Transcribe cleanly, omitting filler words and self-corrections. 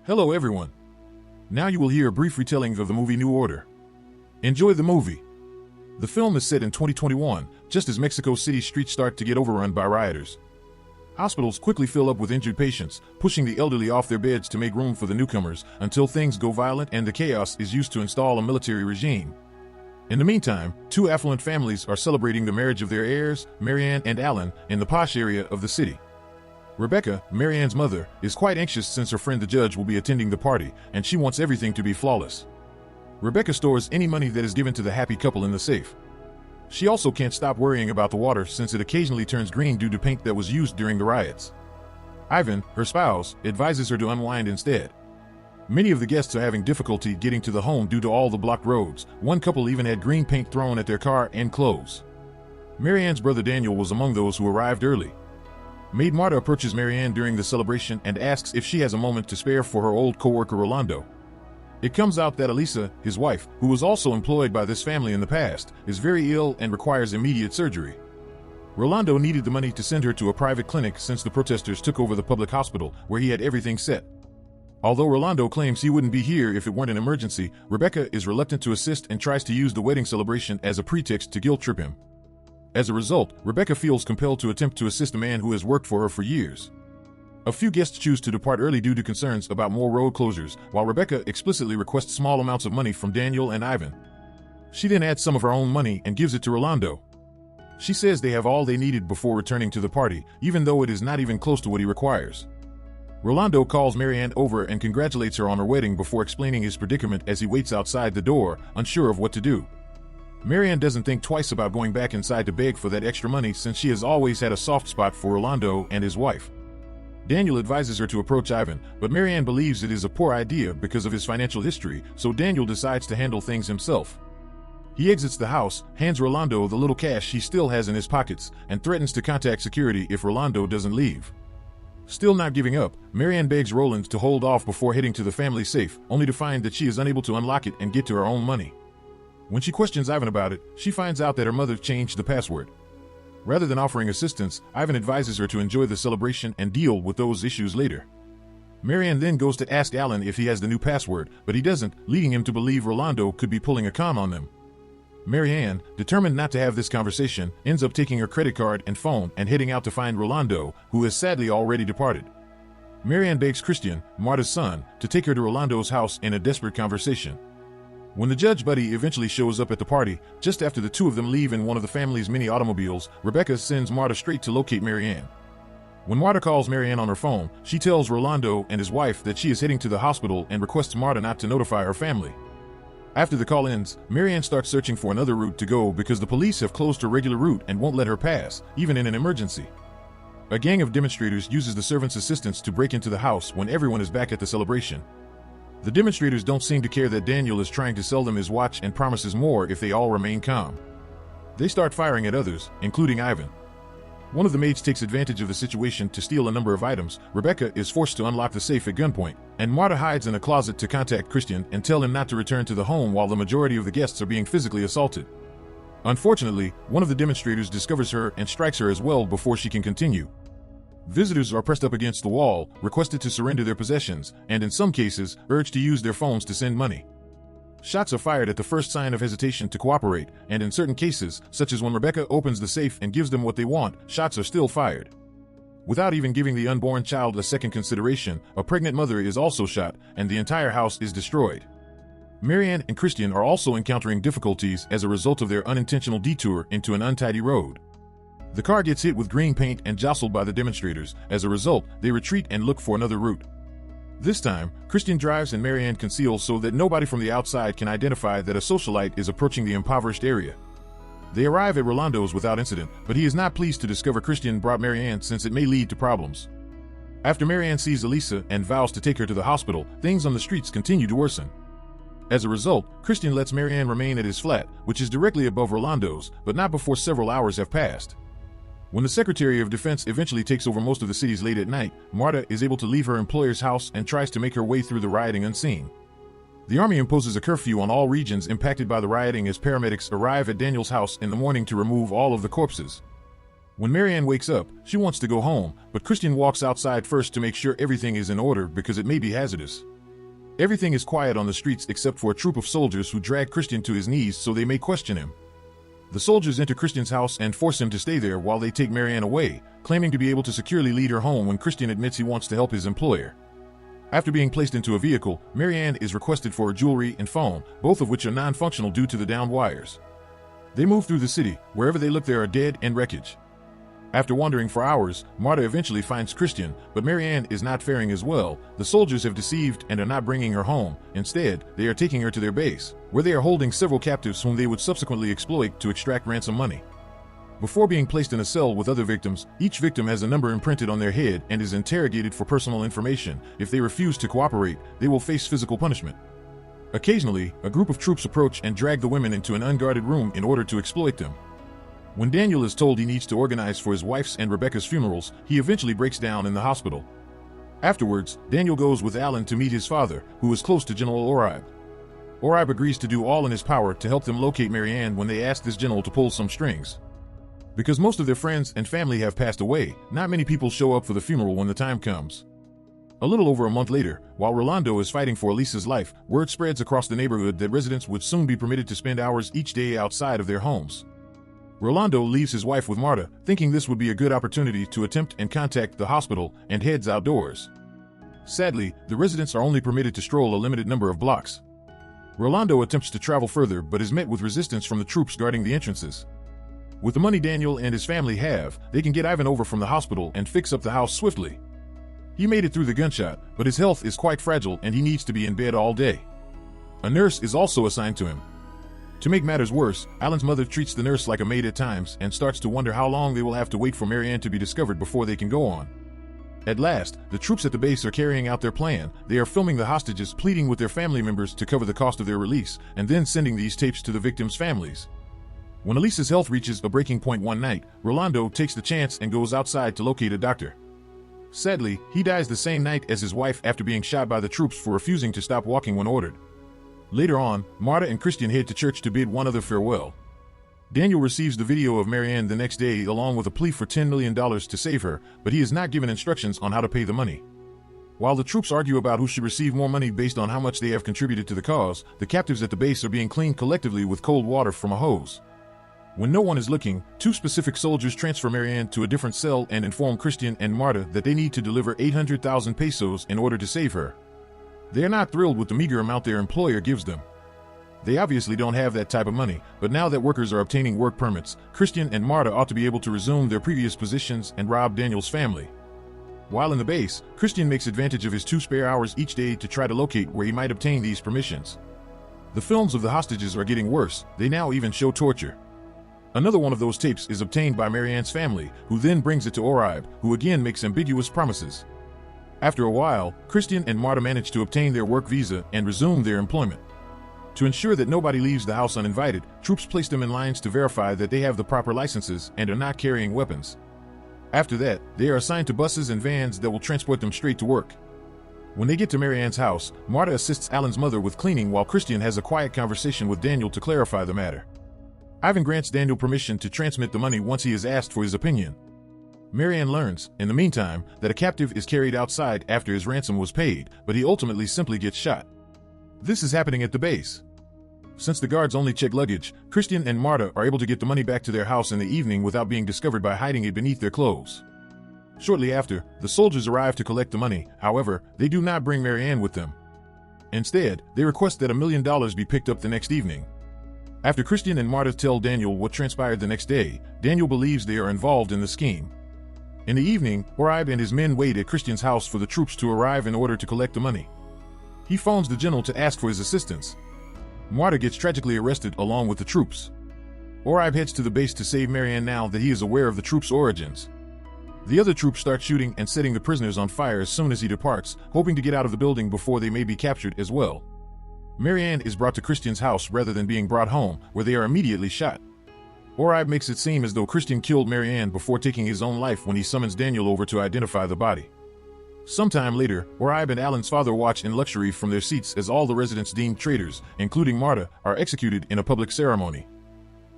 Hello everyone. Now you will hear a brief retelling of the movie New Order. Enjoy the movie. The film is set in 2021, just as Mexico City's streets start to get overrun by rioters. Hospitals quickly fill up with injured patients, pushing the elderly off their beds to make room for the newcomers until things go violent and the chaos is used to install a military regime. In the meantime, two affluent families are celebrating the marriage of their heirs, Marianne and Alan, in the posh area of the city. Rebecca, Marianne's mother, is quite anxious since her friend the judge will be attending the party, and she wants everything to be flawless. Rebecca stores any money that is given to the happy couple in the safe. She also can't stop worrying about the water since it occasionally turns green due to paint that was used during the riots. Ivan, her spouse, advises her to unwind instead. Many of the guests are having difficulty getting to the home due to all the blocked roads. One couple even had green paint thrown at their car and clothes. Marianne's brother Daniel was among those who arrived early. Maid Marta approaches Marianne during the celebration and asks if she has a moment to spare for her old co-worker Rolando. It comes out that Elisa, his wife, who was also employed by this family in the past, is very ill and requires immediate surgery. Rolando needed the money to send her to a private clinic since the protesters took over the public hospital, where he had everything set. Although Rolando claims he wouldn't be here if it weren't an emergency, Rebecca is reluctant to assist and tries to use the wedding celebration as a pretext to guilt trip him. As a result, Rebecca feels compelled to attempt to assist a man who has worked for her for years. A few guests choose to depart early due to concerns about more road closures, while Rebecca explicitly requests small amounts of money from Daniel and Ivan. She then adds some of her own money and gives it to Rolando. She says they have all they needed before returning to the party, even though it is not even close to what he requires. Rolando calls Marianne over and congratulates her on her wedding before explaining his predicament as he waits outside the door, unsure of what to do. Marianne doesn't think twice about going back inside to beg for that extra money since she has always had a soft spot for Rolando and his wife. Daniel advises her to approach Ivan, but Marianne believes it is a poor idea because of his financial history, so Daniel decides to handle things himself. He exits the house, hands Rolando the little cash he still has in his pockets, and threatens to contact security if Rolando doesn't leave. Still not giving up, Marianne begs Roland to hold off before heading to the family safe, only to find that she is unable to unlock it and get to her own money. When she questions Ivan about it, she finds out that her mother changed the password. Rather than offering assistance, Ivan advises her to enjoy the celebration and deal with those issues later. Marianne then goes to ask Alan if he has the new password, but he doesn't, leading him to believe Rolando could be pulling a con on them. Marianne, determined not to have this conversation, ends up taking her credit card and phone and heading out to find Rolando, who has sadly already departed. Marianne begs Christian, Marta's son, to take her to Rolando's house in a desperate conversation. When the judge buddy eventually shows up at the party, just after the two of them leave in one of the family's many automobiles, Rebecca sends Marta straight to locate Marianne. When Marta calls Marianne on her phone, she tells Rolando and his wife that she is heading to the hospital and requests Marta not to notify her family. After the call ends, Marianne starts searching for another route to go because the police have closed her regular route and won't let her pass, even in an emergency. A gang of demonstrators uses the servants' assistance to break into the house when everyone is back at the celebration. The demonstrators don't seem to care that Daniel is trying to sell them his watch and promises more if they all remain calm. They start firing at others, including Ivan. One of the maids takes advantage of the situation to steal a number of items. Rebecca is forced to unlock the safe at gunpoint, and Marta hides in a closet to contact Christian and tell him not to return to the home while the majority of the guests are being physically assaulted. Unfortunately, one of the demonstrators discovers her and strikes her as well before she can continue. Visitors are pressed up against the wall, requested to surrender their possessions, and in some cases, urged to use their phones to send money. Shots are fired at the first sign of hesitation to cooperate, and in certain cases, such as when Rebecca opens the safe and gives them what they want, shots are still fired. Without even giving the unborn child a second consideration, a pregnant mother is also shot, and the entire house is destroyed. Marianne and Christian are also encountering difficulties as a result of their unintentional detour into an untidy road. The car gets hit with green paint and jostled by the demonstrators. As a result, they retreat and look for another route. This time, Christian drives and Marianne conceals so that nobody from the outside can identify that a socialite is approaching the impoverished area. They arrive at Rolando's without incident, but he is not pleased to discover Christian brought Marianne since it may lead to problems. After Marianne sees Elisa and vows to take her to the hospital, things on the streets continue to worsen. As a result, Christian lets Marianne remain at his flat, which is directly above Rolando's, but not before several hours have passed. When the Secretary of Defense eventually takes over most of the cities late at night, Marta is able to leave her employer's house and tries to make her way through the rioting unseen. The army imposes a curfew on all regions impacted by the rioting as paramedics arrive at Daniel's house in the morning to remove all of the corpses. When Marianne wakes up, she wants to go home, but Christian walks outside first to make sure everything is in order because it may be hazardous. Everything is quiet on the streets except for a troop of soldiers who drag Christian to his knees so they may question him. The soldiers enter Christian's house and force him to stay there while they take Marianne away, claiming to be able to securely lead her home when Christian admits he wants to help his employer. After being placed into a vehicle, Marianne is requested for her jewelry and phone, both of which are non-functional due to the downed wires. They move through the city. Wherever they look, there are dead and wreckage. After wandering for hours, Marta eventually finds Christian, but Marianne is not faring as well. The soldiers have deceived and are not bringing her home. Instead, they are taking her to their base, where they are holding several captives whom they would subsequently exploit to extract ransom money. Before being placed in a cell with other victims, each victim has a number imprinted on their head and is interrogated for personal information. If they refuse to cooperate, they will face physical punishment. Occasionally, a group of troops approach and drag the women into an unguarded room in order to exploit them. When Daniel is told he needs to organize for his wife's and Rebecca's funerals, he eventually breaks down in the hospital. Afterwards, Daniel goes with Alan to meet his father, who is close to General Oribe. Oribe agrees to do all in his power to help them locate Marianne when they ask this general to pull some strings. Because most of their friends and family have passed away, not many people show up for the funeral when the time comes. A little over a month later, while Rolando is fighting for Elisa's life, word spreads across the neighborhood that residents would soon be permitted to spend hours each day outside of their homes. Rolando leaves his wife with Marta, thinking this would be a good opportunity to attempt and contact the hospital, and heads outdoors. Sadly, the residents are only permitted to stroll a limited number of blocks. Rolando attempts to travel further but is met with resistance from the troops guarding the entrances. With the money Daniel and his family have, they can get Ivan over from the hospital and fix up the house swiftly. He made it through the gunshot, but his health is quite fragile and he needs to be in bed all day. A nurse is also assigned to him. To make matters worse, Alan's mother treats the nurse like a maid at times and starts to wonder how long they will have to wait for Marianne to be discovered before they can go on. At last, the troops at the base are carrying out their plan. They are filming the hostages pleading with their family members to cover the cost of their release, and then sending these tapes to the victims' families. When Elisa's health reaches a breaking point one night, Rolando takes the chance and goes outside to locate a doctor. Sadly, he dies the same night as his wife after being shot by the troops for refusing to stop walking when ordered. Later on, Marta and Christian head to church to bid one another farewell. Daniel receives the video of Marianne the next day along with a plea for $10 million to save her, but he is not given instructions on how to pay the money. While the troops argue about who should receive more money based on how much they have contributed to the cause, the captives at the base are being cleaned collectively with cold water from a hose. When no one is looking, two specific soldiers transfer Marianne to a different cell and inform Christian and Marta that they need to deliver 800,000 pesos in order to save her. They are not thrilled with the meager amount their employer gives them. They obviously don't have that type of money, but now that workers are obtaining work permits, Christian and Marta ought to be able to resume their previous positions and rob Daniel's family. While in the base, Christian makes advantage of his 2 spare hours each day to try to locate where he might obtain these permissions. The films of the hostages are getting worse. They now even show torture. Another one of those tapes is obtained by Marianne's family, who then brings it to Oribe, who again makes ambiguous promises. After a while, Christian and Marta manage to obtain their work visa and resume their employment. To ensure that nobody leaves the house uninvited, troops place them in lines to verify that they have the proper licenses and are not carrying weapons. After that, they are assigned to buses and vans that will transport them straight to work. When they get to Marianne's house, Marta assists Alan's mother with cleaning while Christian has a quiet conversation with Daniel to clarify the matter. Ivan grants Daniel permission to transmit the money once he is asked for his opinion. Marianne learns, in the meantime, that a captive is carried outside after his ransom was paid, but he ultimately simply gets shot. This is happening at the base. Since the guards only check luggage, Christian and Marta are able to get the money back to their house in the evening without being discovered by hiding it beneath their clothes. Shortly after, the soldiers arrive to collect the money. However, they do not bring Marianne with them. Instead, they request that $1 million be picked up the next evening. After Christian and Marta tell Daniel what transpired the next day, Daniel believes they are involved in the scheme. In the evening, Oribe and his men wait at Christian's house for the troops to arrive in order to collect the money. He phones the general to ask for his assistance. Marta gets tragically arrested along with the troops. Oribe heads to the base to save Marianne now that he is aware of the troops' origins. The other troops start shooting and setting the prisoners on fire as soon as he departs, hoping to get out of the building before they may be captured as well. Marianne is brought to Christian's house rather than being brought home, where they are immediately shot. Oribe makes it seem as though Christian killed Marianne before taking his own life when he summons Daniel over to identify the body. Sometime later, Oribe and Alan's father watch in luxury from their seats as all the residents deemed traitors, including Marta, are executed in a public ceremony.